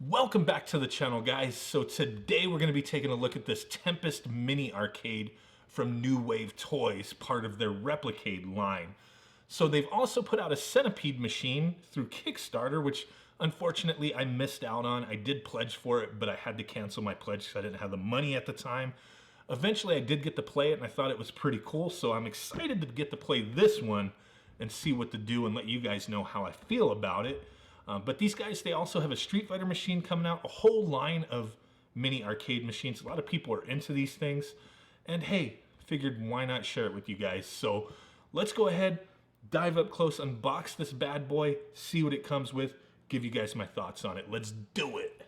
Welcome back to the channel, guys. So today we're going to be taking a look at this Tempest mini arcade from New Wave Toys, part of their Replicade line. So they've also put out a Centipede machine through Kickstarter, which unfortunately I missed out on. I did pledge for it, but I had to cancel my pledge because I didn't have the money at the time. Eventually I did get to play it and I thought it was pretty cool, so I'm excited to get to play this one and see what to do and let you guys know how I feel about it. But these guys, they also have a Street Fighter machine coming out, a whole line of mini arcade machines. A lot of people are into these things. And hey, figured why not share it with you guys. So let's go ahead, dive up close, unbox this bad boy, see what it comes with, give you guys my thoughts on it. Let's do it.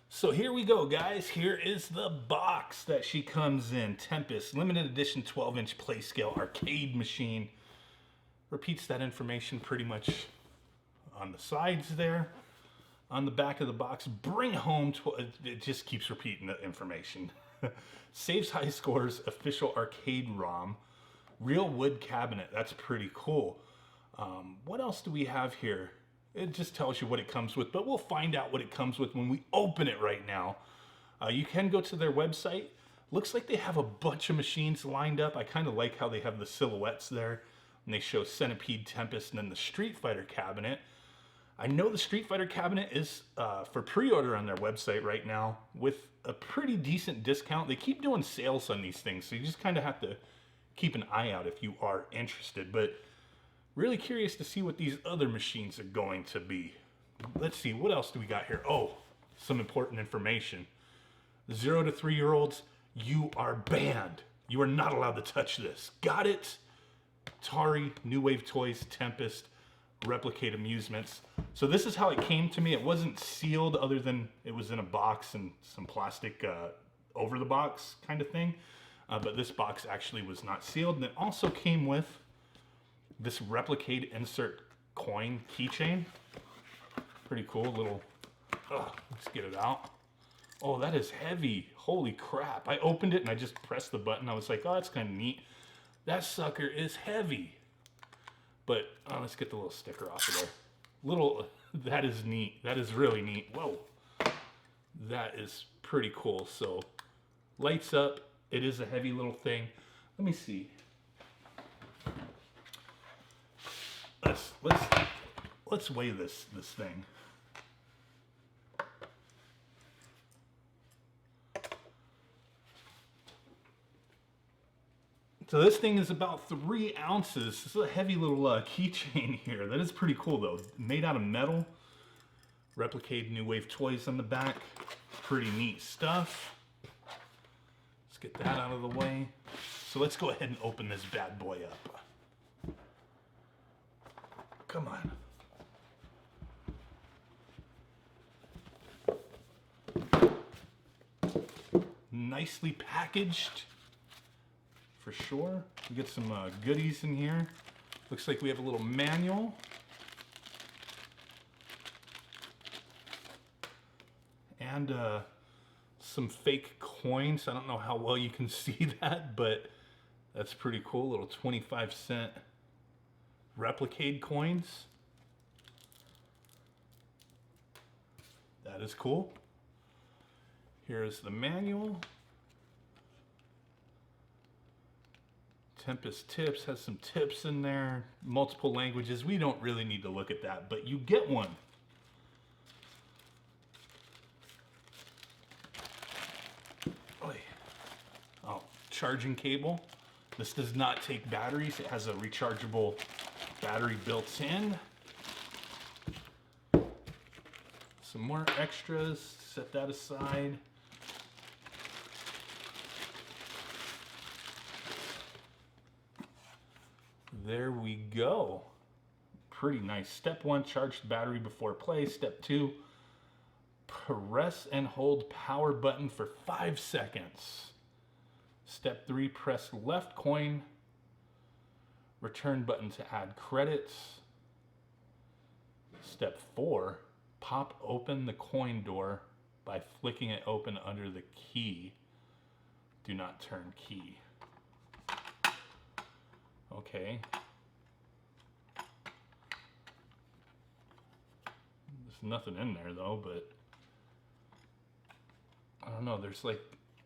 So here we go, guys. Here is the box that she comes in. Tempest, limited edition 12-inch play scale arcade machine. Repeats that information pretty much on the sides there. On the back of the box, bring home, it just keeps repeating the information. Saves high scores, official arcade ROM, real wood cabinet, that's pretty cool. What else do we have here? It just tells you what it comes with, but we'll find out what it comes with when we open it right now. You can go to their website. Looks like they have a bunch of machines lined up. I kind of like how they have the silhouettes there, and they show Centipede, Tempest, and then the Street Fighter cabinet. I know the Street Fighter cabinet is for pre-order on their website right now with a pretty decent discount. They keep doing sales on these things, so you just kind of have to keep an eye out if you are interested. But really curious to see what these other machines are going to be. Let's see, what else do we got here? Oh, some important information. 0 to 3-year-olds, you are banned. You are not allowed to touch this. Got it? Atari, New Wave Toys, Tempest, Replicade Amusements. So this is how it came to me. It wasn't sealed other than it was in a box and some plastic over the box kind of thing. But this box actually was not sealed. And it also came with this Replicade insert coin keychain. Pretty cool. Little, let's get it out. Oh, that is heavy. Holy crap. I opened it and I just pressed the button. I was like, oh, that's kind of neat. That sucker is heavy. But let's get the little sticker off of there. That is neat. That is really neat. Whoa. That is pretty cool. So, lights up. It is a heavy little thing. Let me see. Let's weigh this thing. So this thing is about 3 ounces. This is a heavy little keychain here. That is pretty cool though. Made out of metal. Replicade New Wave Toys on the back. Pretty neat stuff. Let's get that out of the way. So let's go ahead and open this bad boy up. Come on. Nicely packaged. For sure. We get some goodies in here. Looks like we have a little manual. And some fake coins. I don't know how well you can see that, but that's pretty cool. Little 25-cent Replicade coins. That is cool. Here's the manual. Tempest tips, has some tips in there, multiple languages. We don't really need to look at that, but you get one. Oh, charging cable. This does not take batteries. It has a rechargeable battery built in. Some more extras, set that aside. There we go. Pretty nice. Step 1, charge the battery before play. Step 2, press and hold power button for 5 seconds. Step 3, press left coin, return button to add credits. Step 4, pop open the coin door by flicking it open under the key. Do not turn key. Okay. There's nothing in there though, but I don't know. There's like,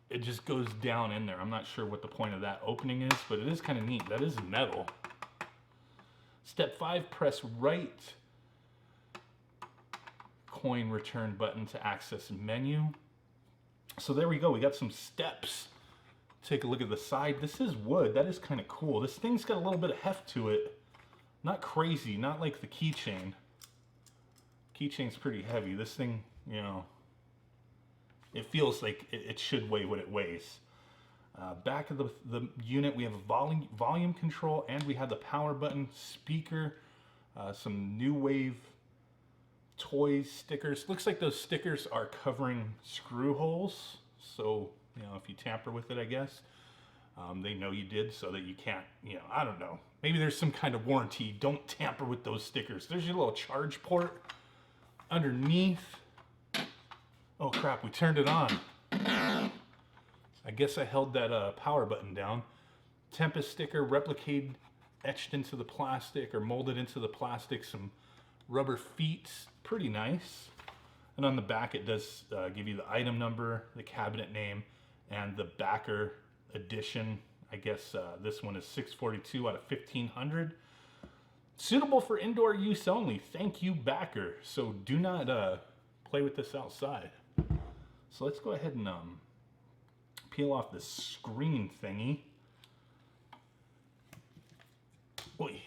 it just goes down in there. I'm not sure what the point of that opening is, but it is kind of neat. That is metal. Step 5, press right coin return button to access menu. So there we go. We got some steps. Take a look at the side. This is wood. That is kind of cool. This thing's got a little bit of heft to it. Not crazy. Not like the keychain. Keychain's pretty heavy. This thing, you know, it feels like it should weigh what it weighs. Back of the unit, we have a volume control, and we have the power button, speaker, some New Wave toys stickers. Looks like those stickers are covering screw holes, so you know, if you tamper with it, I guess they know you did, so that you can't, you know, I don't know, maybe there's some kind of warranty. Don't tamper with those stickers. There's your little charge port underneath. Oh crap, we turned it on. I guess I held that power button down. Tempest sticker, Replicade etched into the plastic or molded into the plastic, some rubber feet, pretty nice. And on the back it does give you the item number, the cabinet name, and the backer edition. I guess this one is 642 out of 1500. Suitable for indoor use only. Thank you, backer. So do not play with this outside. So let's go ahead and peel off the screen thingy. Oy,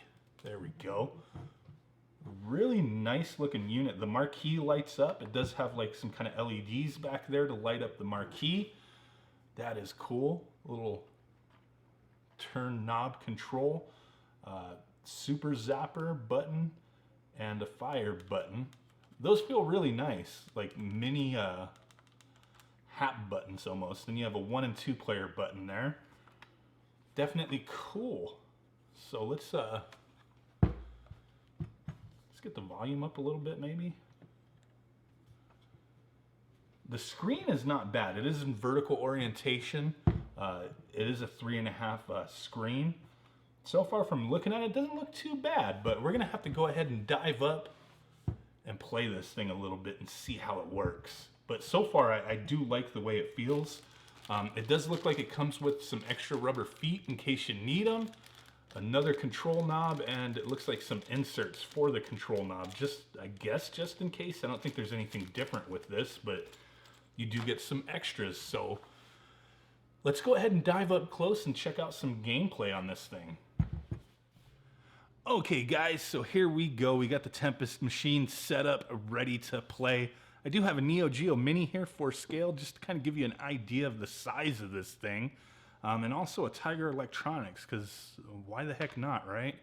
there we go. Really nice looking unit. The marquee lights up. It does have like some kind of LEDs back there to light up the marquee. That is cool. A little turn knob control. Super zapper button and a fire button. Those feel really nice, like mini hat buttons almost. And you have a 1 and 2 player button there. Definitely cool. So let's get the volume up a little bit maybe. The screen is not bad. It is in vertical orientation. It is a 3.5 screen. So far from looking at it, it doesn't look too bad, but we're gonna have to go ahead and dive up and play this thing a little bit and see how it works. But so far, I do like the way it feels. It does look like it comes with some extra rubber feet in case you need them. Another control knob, and it looks like some inserts for the control knob. Just, I guess, just in case. I don't think there's anything different with this, but you do get some extras. So let's go ahead and dive up close and check out some gameplay on this thing. Okay guys, so here we go. We got the Tempest machine set up, ready to play. I do have a Neo Geo Mini here for scale, just to kind of give you an idea of the size of this thing. And also a Tiger Electronics, because why the heck not, right?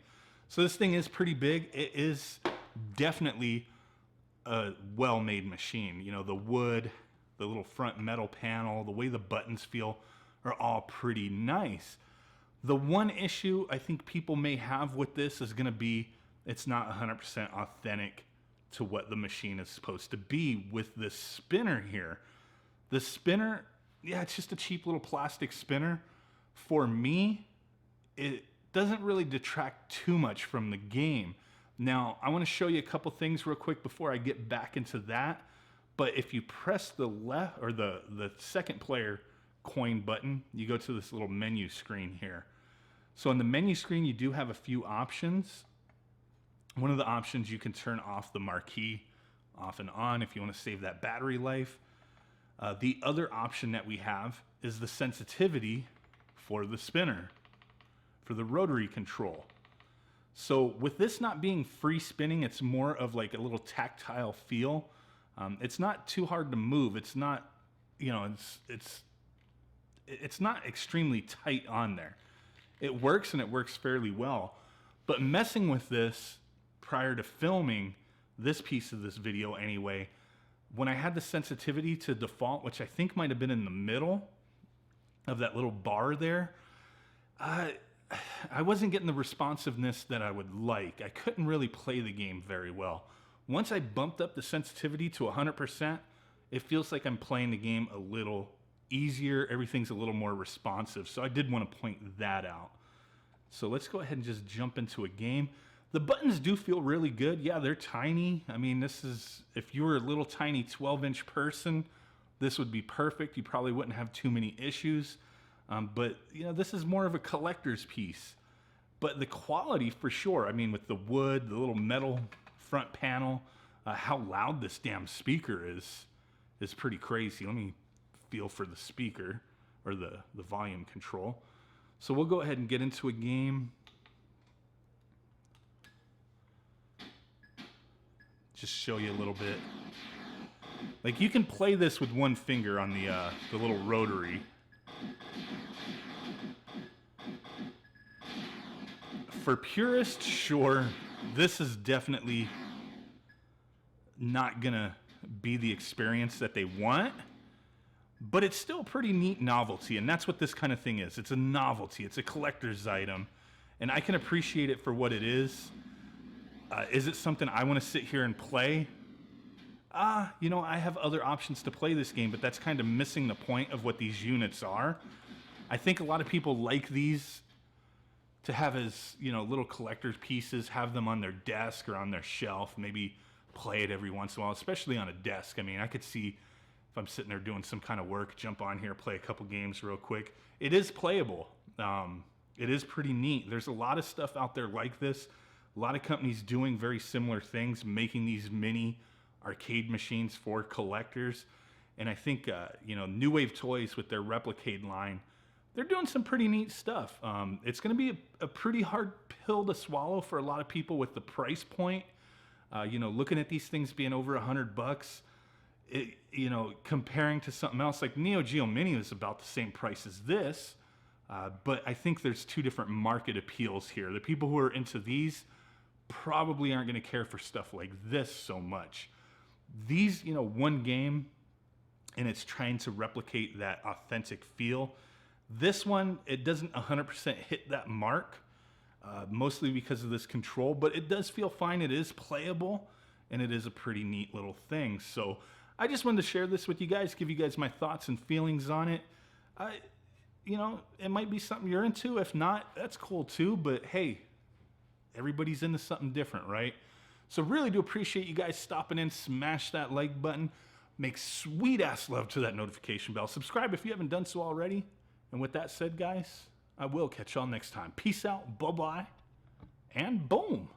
So this thing is pretty big. It is definitely a well-made machine. You know, the wood, the little front metal panel, the way the buttons feel are all pretty nice. The one issue I think people may have with this is going to be it's not 100% authentic to what the machine is supposed to be with this spinner here. The spinner, yeah, it's just a cheap little plastic spinner. For me, it doesn't really detract too much from the game. Now, I want to show you a couple things real quick before I get back into that. But if you press the left or the second player coin button, you go to this little menu screen here. So in the menu screen, you do have a few options. One of the options, you can turn off the marquee off and on if you want to save that battery life. The other option that we have is the sensitivity for the spinner, for the rotary control. So with this not being free spinning, it's more of like a little tactile feel. It's not too hard to move. It's not, you know, it's not extremely tight on there. It works, and it works fairly well. But messing with this prior to filming this piece of this video anyway, when I had the sensitivity to default, which I think might have been in the middle of that little bar there, I wasn't getting the responsiveness that I would like. I couldn't really play the game very well. Once I bumped up the sensitivity to 100%, it feels like I'm playing the game a little easier. Everything's a little more responsive. So I did want to point that out. So let's go ahead and just jump into a game. The buttons do feel really good. Yeah, they're tiny. I mean, this is, if you were a little tiny 12-inch person, this would be perfect. You probably wouldn't have too many issues. But, you know, this is more of a collector's piece. But the quality, for sure, I mean, with the wood, the little metal front panel, how loud this damn speaker is pretty crazy. Let me feel for the speaker, or the volume control. So we'll go ahead and get into a game. Just show you a little bit. Like, you can play this with one finger on the little rotary. For purists, sure, this is definitely not gonna be the experience that they want, but it's still a pretty neat novelty, and that's what this kind of thing is. It's a novelty, it's a collector's item, and I can appreciate it for what it is. Is it something I want to sit here and play? You know, I have other options to play this game, but that's kind of missing the point of what these units are. I think a lot of people like these to have as, you know, little collector's pieces, have them on their desk or on their shelf, maybe play it every once in a while, especially on a desk. I mean, I could see if I'm sitting there doing some kind of work, jump on here, play a couple games real quick. It is playable. It is pretty neat. There's a lot of stuff out there like this. A lot of companies doing very similar things, making these mini arcade machines for collectors. And I think, you know, New Wave Toys with their Replicade line, they're doing some pretty neat stuff. It's going to be a pretty hard pill to swallow for a lot of people with the price point. You know, looking at these things being over $100, you know, comparing to something else like Neo Geo Mini is about the same price as this. But I think there's two different market appeals here. The people who are into these probably aren't going to care for stuff like this so much. These, you know, one game, and it's trying to replicate that authentic feel. This one, it doesn't 100% hit that mark, mostly because of this control, but it does feel fine. It is playable, and it is a pretty neat little thing. So I just wanted to share this with you guys, give you guys my thoughts and feelings on it. You know, it might be something you're into. If not, that's cool too, but hey, everybody's into something different, right? So really do appreciate you guys stopping in. Smash that like button. Make sweet ass love to that notification bell. Subscribe if you haven't done so already. And with that said, guys, I will catch y'all next time. Peace out, bye-bye, and boom.